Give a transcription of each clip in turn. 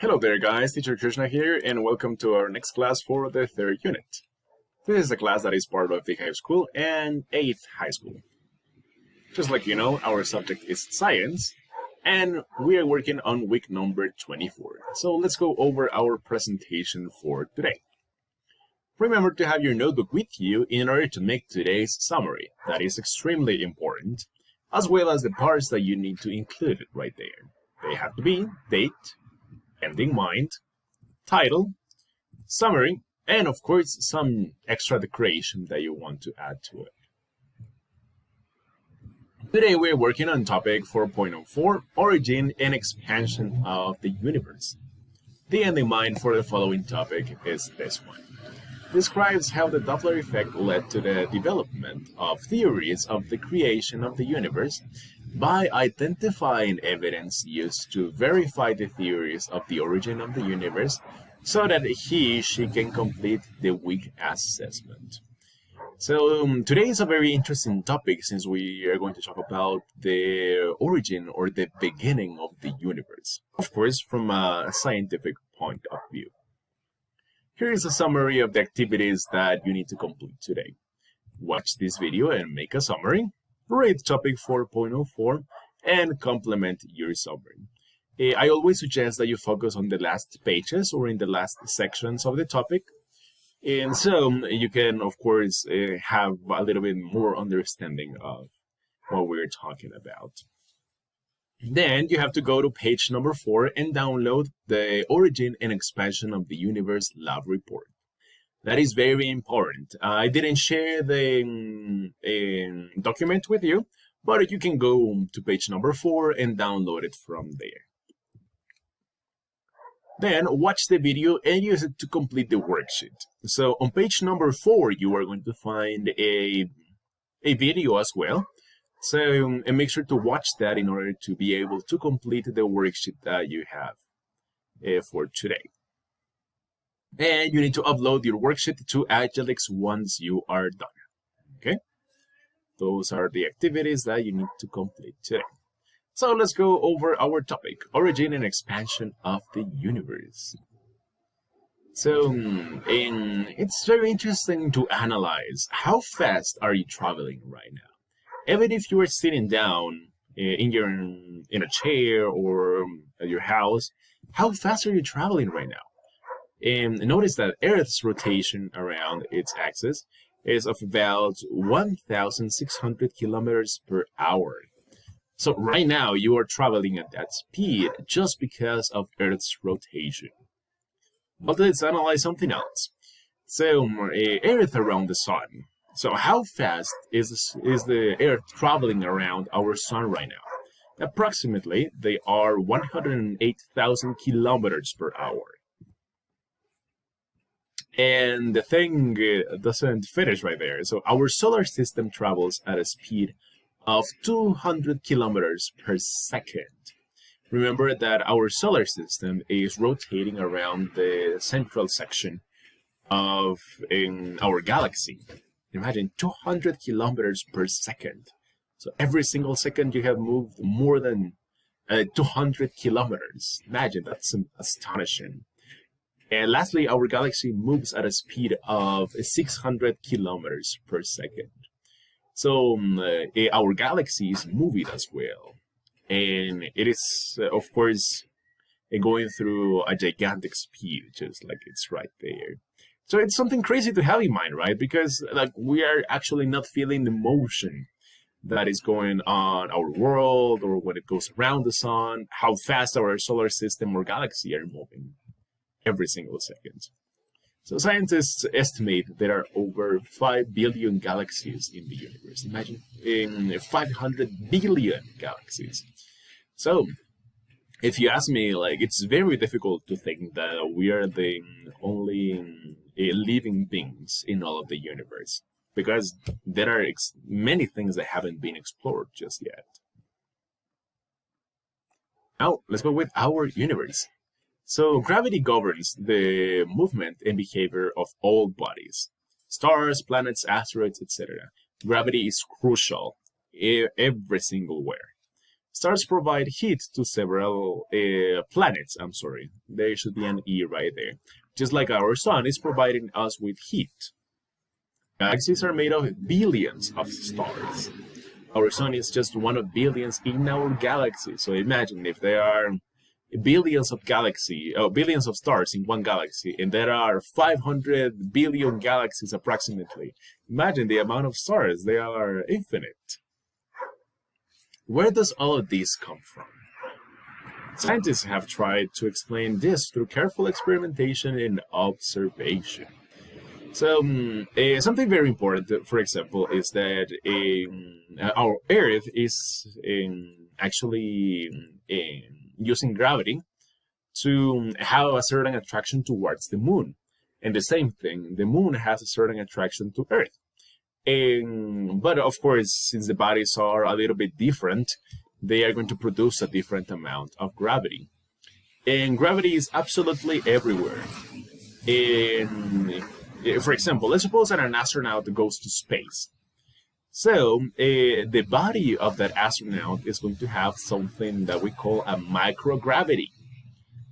Hello there guys, Teacher Krishna here and welcome to our next class for the third unit. This is a class that is part of the high school and 8th high school. Just like you know, our subject is science and we are working on week number 24. So let's go over our presentation for today. Remember to have your notebook with you in order to make today's summary. That is extremely important, as well as the parts that you need to include right there. They have to be date, end in mind, title, summary, and of course some extra decoration that you want to add to it. Today we're working on topic 4.04, origin and expansion of the universe. The end in mind for the following topic is this one. Describes how the Doppler effect led to the development of theories of the creation of the universe by identifying evidence used to verify the theories of the origin of the universe so that she can complete the week assessment. So today is a very interesting topic since we are going to talk about the origin or the beginning of the universe, of course from a scientific point of view. Here is a summary of the activities that you need to complete today. Watch this video and make a summary. Read topic 4.04 and complement your summary. I always suggest that you focus on the last pages or in the last sections of the topic. And so you can, of course, have a little bit more understanding of what we're talking about. Then you have to go to page number 4 and download the Origin and Expansion of the Universe lab report. That is very important. I didn't share the document with you, but you can go to page number 4 and download it from there. Then watch the video and use it to complete the worksheet. So on page number 4, you are going to find a video as well. So and make sure to watch that in order to be able to complete the worksheet that you have for today. And you need to upload your worksheet to Agilex once you are done. Okay? Those are the activities that you need to complete today. So let's go over our topic, origin and expansion of the universe. So it's very interesting to analyze how fast are you traveling right now. Even if you are sitting down in a chair or at your house, how fast are you traveling right now? And notice that Earth's rotation around its axis is of about 1,600 kilometers per hour. So right now you are traveling at that speed just because of Earth's rotation. But let's analyze something else. So Earth around the Sun. So how fast is the Earth traveling around our Sun right now? Approximately, they are 108,000 kilometers per hour. And the thing doesn't finish right there. So our solar system travels at a speed of 200 kilometers per second. Remember that our solar system is rotating around the central section of our galaxy. Imagine 200 kilometers per second. So every single second you have moved more than 200 kilometers. Imagine, that's astonishing. And lastly, our galaxy moves at a speed of 600 kilometers per second. So our galaxy is moving as well. And it is, of course, going through a gigantic speed, just like it's right there. So it's something crazy to have in mind, right? Because like we are actually not feeling the motion that is going on our world or when it goes around the sun, how fast our solar system or galaxy are moving every single second. So scientists estimate there are over 5 billion galaxies in the universe. Imagine 500 billion galaxies. So if you ask me, like, it's very difficult to think that we are the only living beings in all of the universe, because there are many things that haven't been explored just yet. Now, let's go with our universe. So gravity governs the movement and behavior of all bodies. Stars, planets, asteroids, etc. Gravity is crucial every single where. Stars provide heat to several planets. I'm sorry, there should be an E right there. Just like our sun is providing us with heat. Galaxies are made of billions of stars. Our sun is just one of billions in our galaxy. So imagine if there are billions of billions of stars in one galaxy, and there are 500 billion galaxies approximately. Imagine the amount of stars; they are infinite. Where does all of this come from? Scientists have tried to explain this through careful experimentation and observation. So, something very important, for example, is that our Earth is actually using gravity to have a certain attraction towards the moon. And the same thing, the moon has a certain attraction to Earth. But of course, since the bodies are a little bit different, they are going to produce a different amount of gravity. And gravity is absolutely everywhere. For example, let's suppose that an astronaut goes to space. So the body of that astronaut is going to have something that we call a microgravity,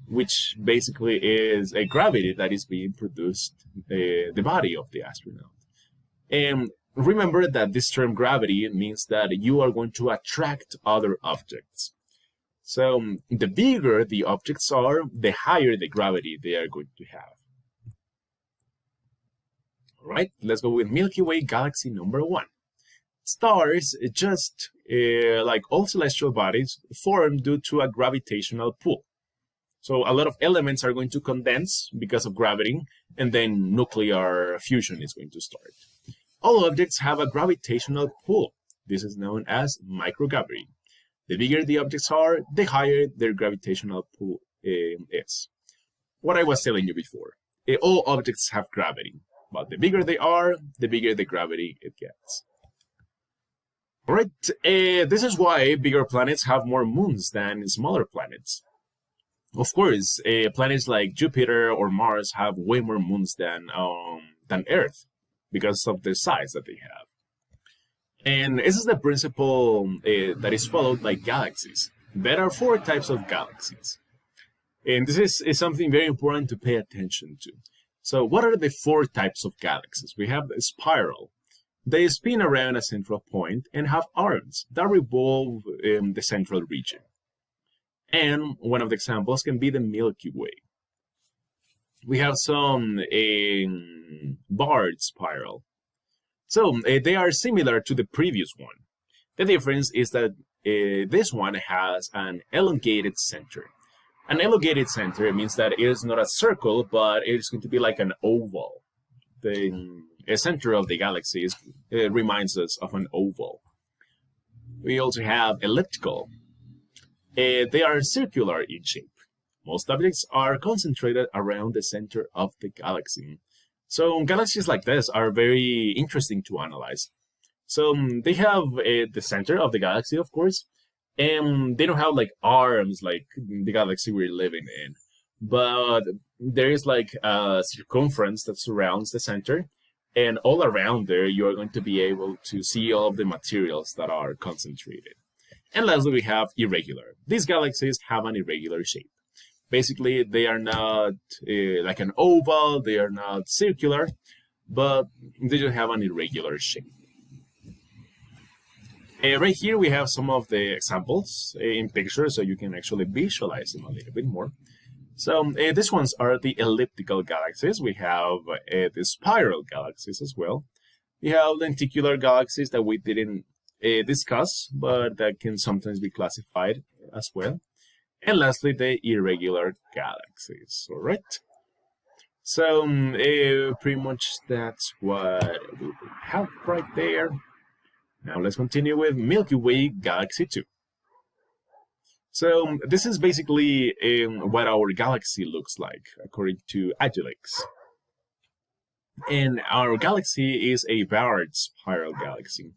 which basically is a gravity that is being produced the body of the astronaut. And remember that this term gravity means that you are going to attract other objects. So the bigger the objects are, the higher the gravity they are going to have. All right, let's go with Milky Way galaxy number 1. Stars, just like all celestial bodies, form due to a gravitational pull. So a lot of elements are going to condense because of gravity, and then nuclear fusion is going to start. All objects have a gravitational pull. This is known as microgravity. The bigger the objects are, the higher their gravitational pull is. What I was telling you before, all objects have gravity, but the bigger they are, the bigger the gravity it gets. All right, this is why bigger planets have more moons than smaller planets. Of course, planets like Jupiter or Mars have way more moons than Earth because of the size that they have. And this is the principle that is followed by galaxies. There are 4 types of galaxies. And this is something very important to pay attention to. So what are the 4 types of galaxies? We have the spiral. They spin around a central point and have arms that revolve in the central region. And one of the examples can be the Milky Way. We have some barred spiral. So they are similar to the previous one. The difference is that this one has an elongated center. An elongated center means that it is not a circle, but it is going to be like an oval. The center of the galaxy reminds us of an oval. We also have elliptical. They are circular in shape. Most objects are concentrated around the center of the galaxy. So galaxies like this are very interesting to analyze. So they have the center of the galaxy, of course, and they don't have like arms like the galaxy we're living in. But there is like a circumference that surrounds the center, and all around there you are going to be able to see all of the materials that are concentrated. And lastly, we have irregular. These galaxies have an irregular shape. Basically, they are not like an oval, they are not circular, but they just have an irregular shape. Right here, we have some of the examples in pictures, so you can actually visualize them a little bit more. So these ones are the elliptical galaxies. We have the spiral galaxies as well. We have lenticular galaxies that we didn't discuss, but that can sometimes be classified as well. And lastly, the irregular galaxies. All right. So pretty much that's what we have right there. Now let's continue with Milky Way Galaxy 2. So this is basically what our galaxy looks like, according to Agilex. And our galaxy is a barred spiral galaxy,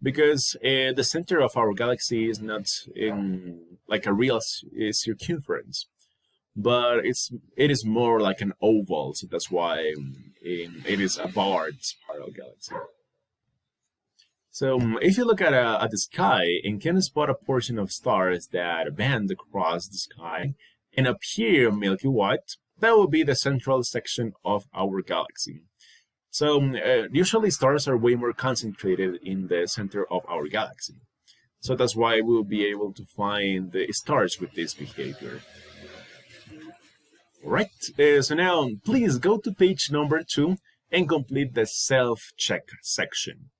because the center of our galaxy is not in like a real circumference, but it is more like an oval, so that's why it is a barred spiral galaxy. So if you look at the sky and can spot a portion of stars that bend across the sky and appear Milky White, that will be the central section of our galaxy. So usually stars are way more concentrated in the center of our galaxy. So that's why we'll be able to find the stars with this behavior. Right, so now please go to page number 2 and complete the self-check section.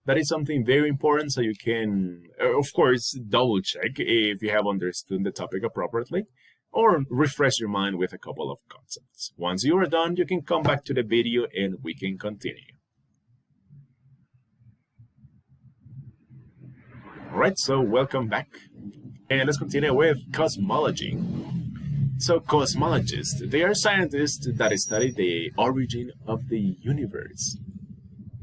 That is something very important, so you can, of course, double-check if you have understood the topic appropriately, or refresh your mind with a couple of concepts. Once you are done, you can come back to the video and we can continue. Alright, so welcome back. And let's continue with cosmology. So cosmologists, they are scientists that study the origin of the universe.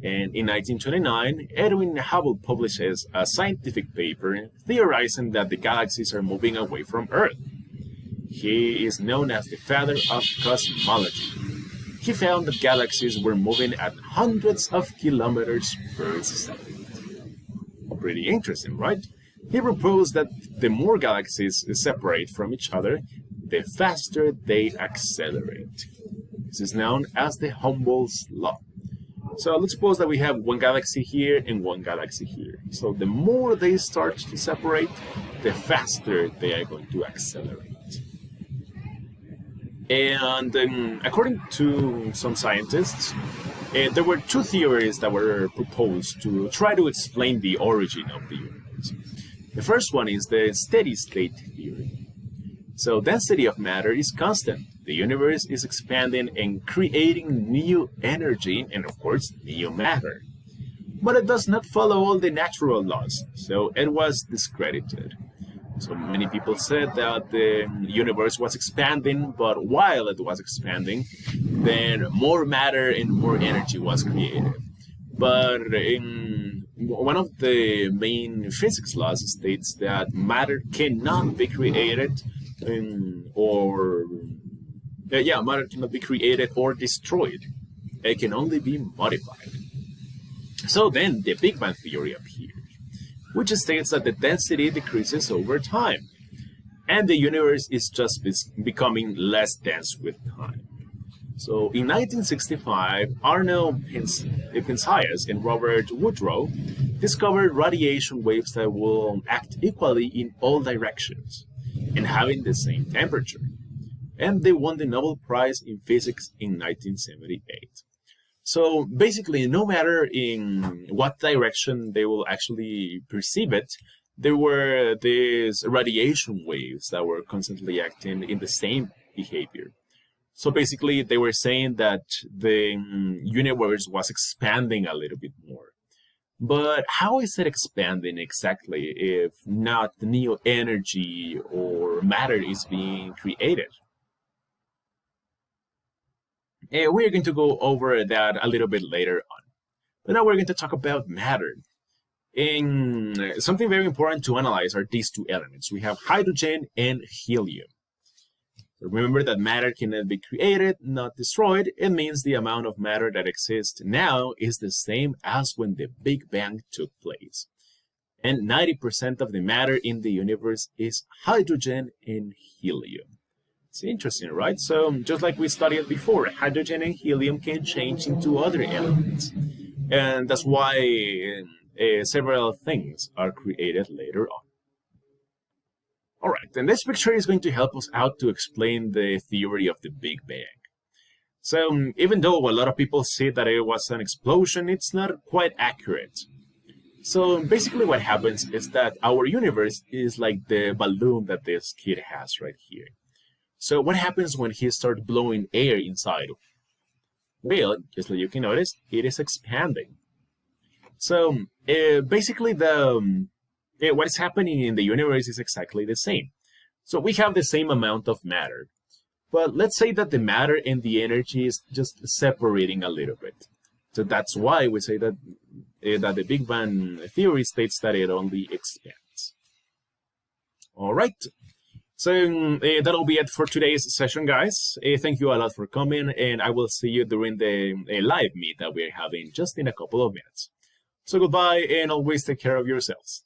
And in 1929, Edwin Hubble publishes a scientific paper theorizing that the galaxies are moving away from Earth. He is known as the father of cosmology. He found that galaxies were moving at hundreds of kilometers per second. Pretty interesting, right? He proposed that the more galaxies separate from each other, the faster they accelerate. This is known as the Hubble's law. So let's suppose that we have one galaxy here and one galaxy here. So the more they start to separate, the faster they are going to accelerate. And according to some scientists, there were two theories that were proposed to try to explain the origin of the universe. The first one is the steady state theory. So density of matter is constant. The universe is expanding and creating new energy and, of course, new matter. But it does not follow all the natural laws, so it was discredited. So many people said that the universe was expanding, but while it was expanding, then more matter and more energy was created. But in one of the main physics laws states that matter cannot be created matter cannot be created or destroyed. It can only be modified. So then the Big Bang theory appeared, which states that the density decreases over time, and the universe is just becoming less dense with time. So in 1965, Arnold Penzias and Robert Woodrow discovered radiation waves that will act equally in all directions and having the same temperature. And they won the Nobel Prize in Physics in 1978. So basically, no matter in what direction they will actually perceive it, there were these radiation waves that were constantly acting in the same behavior. So basically, they were saying that the universe was expanding a little bit more. But how is it expanding exactly if not new energy or matter is being created? We're going to go over that a little bit later on. But now we're going to talk about matter. And something very important to analyze are these two elements. We have hydrogen and helium. So remember that matter cannot be created, not destroyed. It means the amount of matter that exists now is the same as when the Big Bang took place. And 90% of the matter in the universe is hydrogen and helium. It's interesting, right? So just like we studied before, hydrogen and helium can change into other elements. And that's why several things are created later on. All right, and this picture is going to help us out to explain the theory of the Big Bang. So even though a lot of people say that it was an explosion, it's not quite accurate. So basically what happens is that our universe is like the balloon that this kid has right here. So what happens when he starts blowing air inside? Well, just like you can notice, it is expanding. So basically what is happening in the universe is exactly the same. So we have the same amount of matter. But let's say that the matter and the energy is just separating a little bit. So that's why we say that, that the Big Bang theory states that it only expands. All right. So that'll be it for today's session, guys. Thank you a lot for coming, and I will see you during the live meet that we're having just in a couple of minutes. So goodbye and always take care of yourselves.